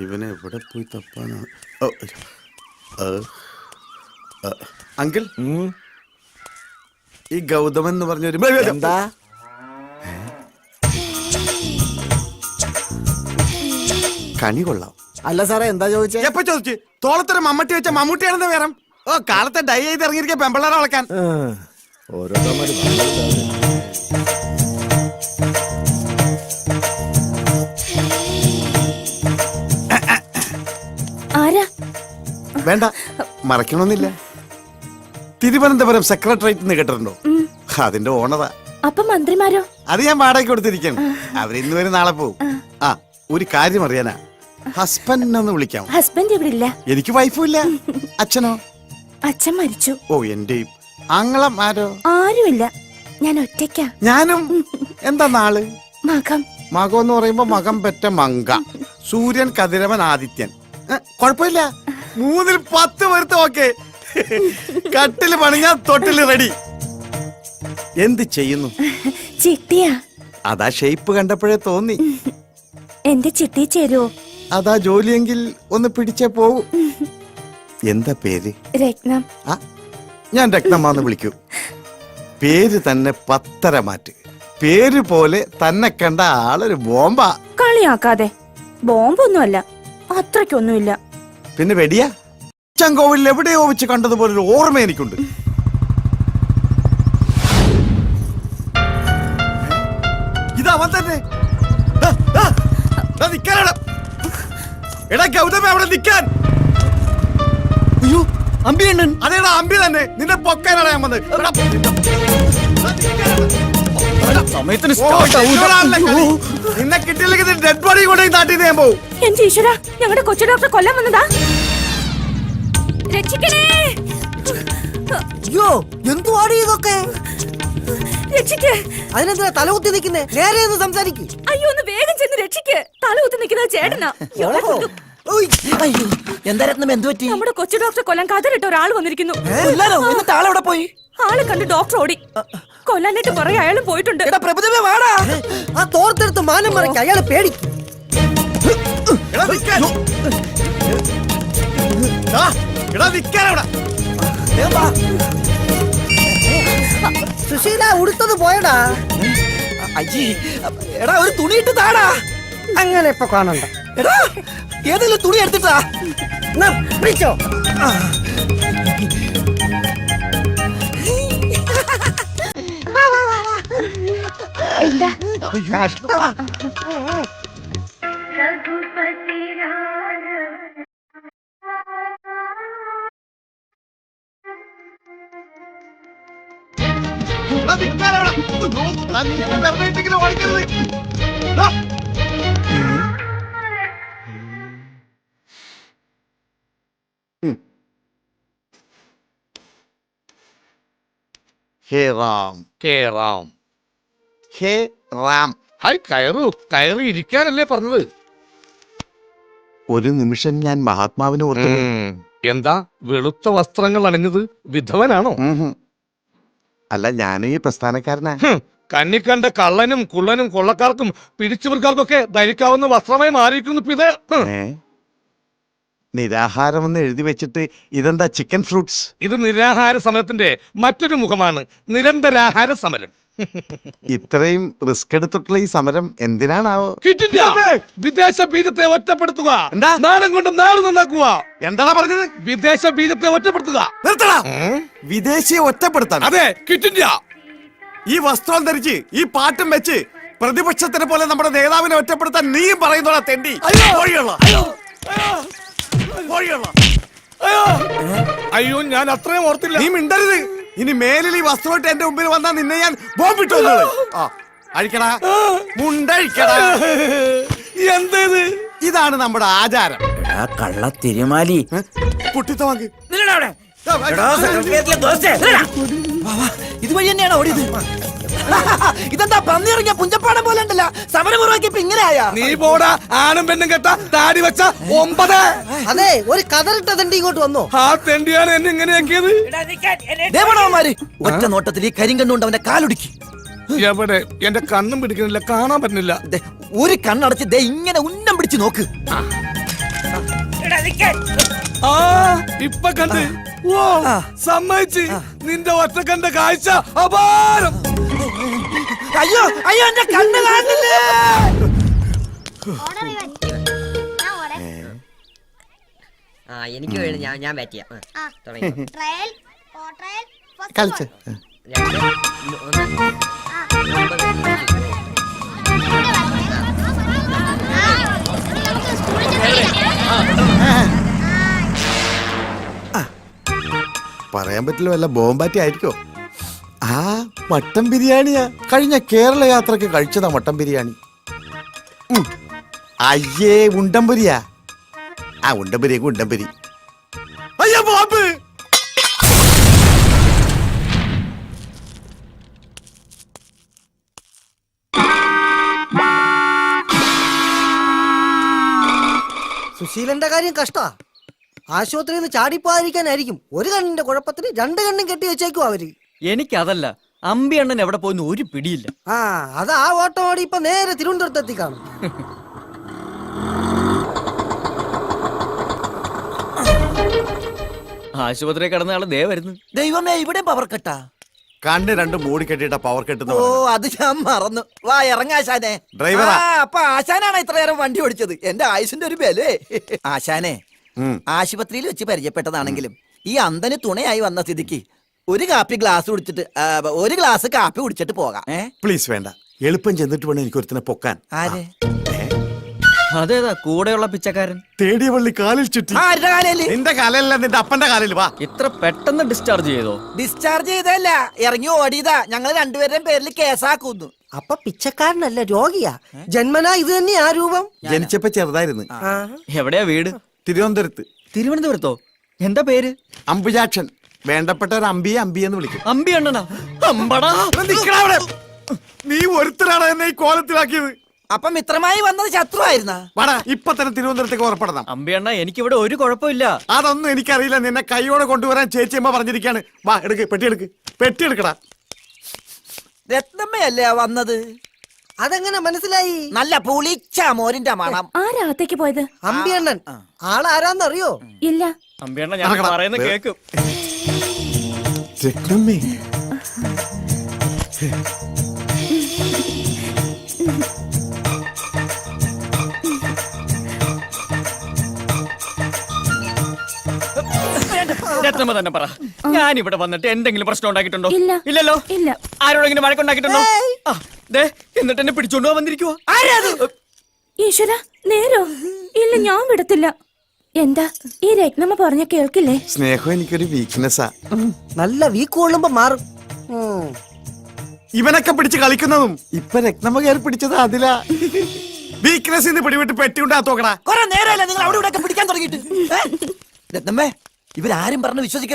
ഇവനെ എവിടെ പോയി തപ്പാനാണ്? അങ്കിൾ, ഈ ഗൗതമൻ എന്ന് പറഞ്ഞൊരു എന്താ കണി കൊള്ളാം. അല്ല സാറേ, എന്താ ചോദിച്ചേ? എപ്പ ചോദിച്ചു? തോളത്തൊരു മമ്മട്ടി വെച്ച മമ്മൂട്ടിയാണെന്ന് വേറെ. ഓ, കാലത്തെ ഡൈ ചെയ്ത് ഇറങ്ങിയിരിക്കുക പെമ്പിള്ളേരെ വളക്കാൻ. ഓരോരുത്തന്മാര് വേണ്ട, മറക്കണമെന്നില്ല. തിരുവനന്തപുരം സെക്രട്ടേറിയറ്റ് എന്ന് കേട്ടിട്ടുണ്ടോ? അതിന്റെ ഓണറാ. അപ്പൊ മന്ത്രിമാരോ? അത് ഞാൻ വാടകയ്ക്ക് കൊടുത്തിരിക്കണം. അവരിന്ന് വരെ നാളെ പോവും. ആ, ഒരു കാര്യം അറിയാനാ. ഹസ്ബൻഡ് ഒന്ന് വിളിക്കാം. ഹസ്ബൻഡ് ഇവിടെ ഇല്ല. എനിക്ക് വൈഫും ഇല്ല. അച്ഛനോ? അച്ഛൻ മരിച്ചു. ഓ, എന്റെയും. ആങ്ങളമാരോ? ആരുമില്ല, ഞാൻ ഒറ്റയ്ക്കാ. ഞാനും. എന്താ നാള്? മകം. മകം എന്ന് പറയുമ്പോ മകം പെറ്റ മങ്ക. സൂര്യൻ, കതിരവൻ, ആദിത്യൻ. കൊഴപ്പില്ല. 3-ൽ 10 പേർത്ത് ഓക്കെ. കട്ടില് പണിഞ്ഞാ തൊട്ടില് റെഡി. എന്ത് ചെയ്യുന്നു? ചിട്ടിയാ. അതാ ഷേപ്പ് കണ്ടപ്പോഴേ തോന്നി. എന്റെ ചിട്ടി ചേരുവോ? അതാ ജോലിയെങ്കിൽ ഒന്ന് പിടിച്ചേ പോവൂ. എന്താ പേര്? രത്നം. ആ, ഞാൻ രത്നമാന്ന് വിളിക്കൂ. പേര് തന്നെ 10 മാറ്റ്. പേര് പോലെ തന്നെ കണ്ട ആളൊരു ബോംബാ. കളിയാക്കാതെ. ബോംബൊന്നുമല്ല, അത്രയ്ക്കൊന്നുമില്ല. പിന്നെ വെടിയാ? ചങ്കോവിൽ എവിടെയോ വെച്ച് കണ്ടതുപോലെ ഒരു ഓർമ്മ എനിക്കുണ്ട്. ഇതവൻ തന്നെ. എടാ ഗൗതമ, അവിടെ നിൽക്കാൻ. അയ്യോ, അമ്പിയണ്ണൻ. അതേടാ, അമ്പി തന്നെ. നിന്നെ പൊക്കാനാണ് ഞാൻ വന്നത്. സമയത്തിന് നിന്നെ കിട്ടിയില്ലെങ്കിൽ ഡെഡ് ബോഡി കൊണ്ട് നാട്ടിൽ ഞാൻ പോവും. എന്റെ ഈശ്വര, ഞങ്ങളുടെ കൊച്ചു ഡോക്ടർ കൊല്ലാൻ വന്നതാ. രക്ഷിക്കണേ. അയ്യോ, എന്തുവാടി ഇതൊക്കെ? രക്ഷിക്ക്. അതിനെന്തിനാ തലകുത്തി നിൽക്കുന്നേ? നേരെ ഒന്ന് സംസാരിക്ക്. അയ്യോ, ഒന്ന് വേഗം ചെന്ന് രക്ഷിക്ക്. തലകുത്തി നിൽക്കുന്നത് ചേട്ടനാ. എന്താ രത്നം, എന്ത് പറ്റി? നമ്മുടെ കൊച്ചു ഡോക്ടറെ കൊല്ലാൻ കതറിട്ട ഒരാൾ വന്നിരിക്കുന്നു. എന്നിട്ട് ആളെവിടെ പോയി? ആളെ കണ്ട് ഡോക്ടർ ഓടി. കൊല്ലാനായിട്ട് പറയാ അയാൾ പോയിട്ടുണ്ട്. ആ തോർത്തെടുത്ത് മാനം മറയ്ക്ക്, അയാളെ പേടിക്കും. സുശീല, ഉടുത്തത് പോയടാ. എടാ, ഒരു തുണിയിട്ട് താടാ. അങ്ങനെ ഇപ്പൊ കാണണ്ട. എടാ, ഏതെങ്കിലും തുണി എടുത്തിട്ടാ പിടിച്ചോ. എന്താ? ഹേ റാം, ഹേ റാം, ഹേ റാം. ഹായ്, കയറി ഇരിക്കാനല്ലേ പറഞ്ഞത്? ഒരു നിമിഷം ഞാൻ മഹാത്മാവിനെ ഓർത്തു. എന്താ വെളുത്ത വസ്ത്രങ്ങൾ അണിഞ്ഞത്? വിധവനാണോ? അല്ല, ഞാനും ഈ പ്രസ്ഥാനക്കാരനാ. കണ്ണിക്കണ്ട കള്ളനും കുള്ളനും കൊള്ളക്കാർക്കും പിടിച്ചുവർക്കാർക്കൊക്കെ ധരിക്കാവുന്ന വസ്ത്രമായി മാറിയിരിക്കുന്നു ഇത്. നിരാഹാരം എന്ന് എഴുതി വെച്ചിട്ട് ഇതെന്താ ചിക്കൻ ഫ്രൂട്ട്സ്? ഇത് നിരാഹാര സമരത്തിന്റെ മറ്റൊരു മുഖമാണ്, നിരന്തരാഹാര സമരം. ഇത്രയും റിസ്ക് എടുത്തിട്ടുള്ള ഈ സമരം എന്തിനാണാവോ? വിദേശ ബീജത്തെ ഒറ്റപ്പെടുത്തുക, നാടൻ കൊണ്ട് നാട് നന്നാക്കുക. എന്താണ് പറഞ്ഞത്? വിദേശ ബീജത്തെ ഒറ്റപ്പെടുത്തുക. നിർത്തടാ. വിദേശിയെ ഒറ്റപ്പെടുത്താൻ? അതെ, ക്വിറ്റ് ഇന്ത്യ. ഈ വസ്ത്രം ധരിച്ച് ഈ പാട്ടും വെച്ച് പ്രതിപക്ഷത്തിനെ പോലെ നമ്മുടെ നേതാവിനെ ഒറ്റപ്പെടുത്താൻ നീയും പറയുന്നോടാ തെണ്ടി. അയ്യോ, ഞാൻ അത്രയും ഓർത്തില്ല. നീ മിണ്ടരുത്. ഇനി മേലിൽ ഈ വസ്ത്രമായിട്ട് എന്റെ മുമ്പിൽ വന്നാൽ നിന്നെ ഞാൻ ബോംബിട്ടു. അഴിക്കടാ, മുണ്ടഴിക്കടാ. എന്തേത്? ഇതാണ് നമ്മുടെ ആചാരം. കള്ള തിരുമാലി. കുട്ടിത്തോക്ക് ഇതുവഴി തന്നെയാണ് ഓടിയത്. ഇതെന്താ പന്നിയിറങ്ങിയ പുഞ്ചപ്പാടം പോലെ ഉണ്ടല്ലോ. സമരപൂർവ്വം ഇങ്ങനെയാ. നീ പോടാ, ആണും പെണ്ണും കെട്ട താടി വെച്ച 9. അതെ, ഒരു കതറിട്ട തെണ്ടി ഇങ്ങോട്ട് വന്നോ. ആ തെണ്ടിയാണ് എന്നെ ഇങ്ങനെയാക്കിയത്. ദേവണവന്മാര് ഒറ്റ നോട്ടത്തിൽ ഈ കരിങ്കണ്ണുകൊണ്ട് അവന്റെ കാലൊടുക്കി. എവിടെ? എന്റെ കണ്ണും പിടിക്കുന്നില്ല, കാണാൻ പറ്റുന്നില്ല. ഒരു കണ്ണടച്ച് ദേ ഇങ്ങനെ ഉന്നം പിടിച്ച് നോക്ക്. ആ ഇപ്പൊ കണ്ട് ഓ സമ്മതിച്ച് നിന്റെ ഒറ്റക്കണ്ട കാഴ്ച അപാരം. അയ്യോ അയ്യോ എന്റെ കണ്ണ് കാണില്ലേ. എനിക്ക് വേണ്ടി ഞാൻ ബാറ്റ് ചെയ്യാം. തുടങ്ങി. കളിച്ച് 2, 1. പറയാൻ പറ്റില്ല, വല്ല ബോംബാറ്റി ആയിരിക്കോ. ആ മട്ടൻ ബിരിയാണിയാ. കഴിഞ്ഞ കേരള യാത്രക്ക് കഴിച്ചതാ മട്ടൻ ബിരിയാണി. അയ്യേ ഉണ്ടംപുരിയാ. ആ ഉണ്ടംപുരിയൊക്കെ ഉണ്ടംപുരി. അയ്യോ ബോംബ്. സുശീലന്റെ കാര്യം കഷ്ടാ. ആശുപത്രിയിൽ നിന്ന് ചാടിപ്പോകാതിരിക്കാനായിരിക്കും ഒരു കണ്ണിന്റെ കുഴപ്പത്തിന് 2 കണ്ണും കെട്ടി വെച്ചേക്കും അവര്. എനിക്കതല്ല, അമ്പി അണ്ണൻ എവിടെ പോയിന്ന് ഒരു പിടിയില്ല. ആ അത് ആ ഓട്ടം ഓടി ഇപ്പൊ നേരെ തിരുവനന്തപുരത്തെത്തി കാണും. ആശുപത്രി കിടന്ന ആള് ദേ വരുന്നു. ദൈവമേ, ഇവിടെ പവർ കട്ടാ. കണ്ണ് രണ്ട് മൂടി കെട്ടിട്ട പവർ കെട്ടുന്ന ഓ അത് ഞാൻ മറന്നു. വാ ഇറങ്ങാശാനെ. ഡ്രൈവറാ. അപ്പൊ ആശാനാണ് ഇത്ര നേരം വണ്ടി ഓടിച്ചത്. എന്റെ ആയുസിന്റെ ഒരു ബലേ. ആശാനെ, ആശുപത്രിയിൽ വെച്ച് പരിചയപ്പെട്ടതാണെങ്കിലും ഈ അന്തന് തുണയായി വന്ന സ്ഥിതിക്ക് ഒരു ഗ്ലാസ് കുടിച്ചിട്ട് 1 ഗ്ലാസ് കാപ്പി കുടിച്ചിട്ട് പോകാം. പ്ലീസ് വേണ്ട, എളുപ്പം ചെന്നിട്ട് വേണം എനിക്ക് ഒരുത്തിനെ പൊക്കാൻ. ആരെ? അതേതാ കൂടെയുള്ള പിച്ചക്കാരൻ? തേടിയ പള്ളി കാലിൽ ചുറ്റി. ആരുടെ കാലയില്? നിന്റെ കാലല്ല, നിന്റെ അപ്പന്റെ കാലിൽ. വാ. ഇത്ര പെട്ടെന്ന് ഡിസ്ചാർജ് ചെയ്തോ? ഡിസ്ചാർജ് ചെയ്തല്ല, ഇറങ്ങി ഓടിയതാ. ഞങ്ങൾ രണ്ടുപേരുടെയും പേരിൽ കേസാക്കുന്നു. അപ്പൊ പിച്ചക്കാരനല്ല, രോഗിയാ. ജന്മനാ ഇത് തന്നെയാ രൂപം. ജനിച്ചപ്പോ ചെറുതായിരുന്നു. എവിടെയാ വീട്? തിരുവനന്തപുരത്ത്. തിരുവനന്തപുരത്തോ? എന്താ പേര്? അമ്പുജാക്ഷൻ. വേണ്ടപ്പെട്ട ഒരു അമ്പിയെന്ന് വിളിക്കും. അമ്പി അണ്ണനാ? അമ്പടാ. നിക്കടാ അവിടെ. നീ ഒരുത്തരാണ് എന്നെ ഈ കോലത്തിലാക്കിയത്. അപ്പൊ മിത്രമായി വന്നത് ശത്രു ആയിരുന്ന? വാടാ, ഇപ്പൊ തന്നെ തിരുവനന്തപുരത്തേക്ക് ഉറപ്പെടണം. അമ്പി അണ്ണ, എനിക്കിവിടെ ഒരു കുഴപ്പമില്ല. അതൊന്നും എനിക്കറിയില്ല. നിന്നെ കൈയോടെ കൊണ്ടുവരാൻ ചേച്ചിയമ്മ പറഞ്ഞിരിക്കാണ്. വാ, എടുക്ക്, പെട്ടി എടുക്കടാ. രത്നമ്മയല്ലേ വന്നത്? അതെങ്ങനെ മനസ്സിലായി? നല്ല പുളിച്ച മോരിന്റെ മണം. ആരാത്തേക്ക് പോയത്? അമ്പിയണ്ണൻ. ആളാരാന്നറിയോ? ഇല്ല. അമ്പി അണ്ണ, ഞാൻ പറയുന്ന കേക്കും. രത്നമ്മേ. രത്നമ്മ തന്നെ പറ, ഞാൻ ഇവിടെ വന്നിട്ട് എന്തെങ്കിലും പ്രശ്നം ഉണ്ടാക്കിയിട്ടുണ്ടോ? ഇല്ല. ഇല്ലല്ലോ. ഇല്ല. ആരോടെങ്കിലും വഴക്കുണ്ടാക്കിയിട്ടുണ്ടോ? എന്നിട്ട് എന്നെ പിടിച്ചോണ്ടുപോവാൻ വന്നിരിക്കുവോ? ഈശ്വര, നേരോ? ഇല്ല, ഞാൻ വിടത്തില്ല. എന്താ ഈ രത്നമ്മ പറഞ്ഞ കേൾക്കില്ലേ? സ്നേഹം എനിക്കൊരു വീക്ക്നെസ്സാ. നല്ല വീക്ക് കൊള്ളുമ്പോ മാറും. ഇവനൊക്കെ പിടിച്ച് കളിക്കുന്നതും ഇപ്പൊ രത്നമ്മ കയറി പിടിച്ചത് അതിലാ. വീക്ക്നെസ് ഇന്ന് പിടിവിട്ട് പെട്ടി ഉണ്ടാത്തോക്കടാ. കുറെ നേരമല്ല നിങ്ങൾ അവിടെ ഇവിടെ പിടിക്കാൻ തുടങ്ങിയിട്ട്. രത്നമ്മേ, ഇവരാരും പറഞ്ഞ് വിശ്വസിക്കരുത്.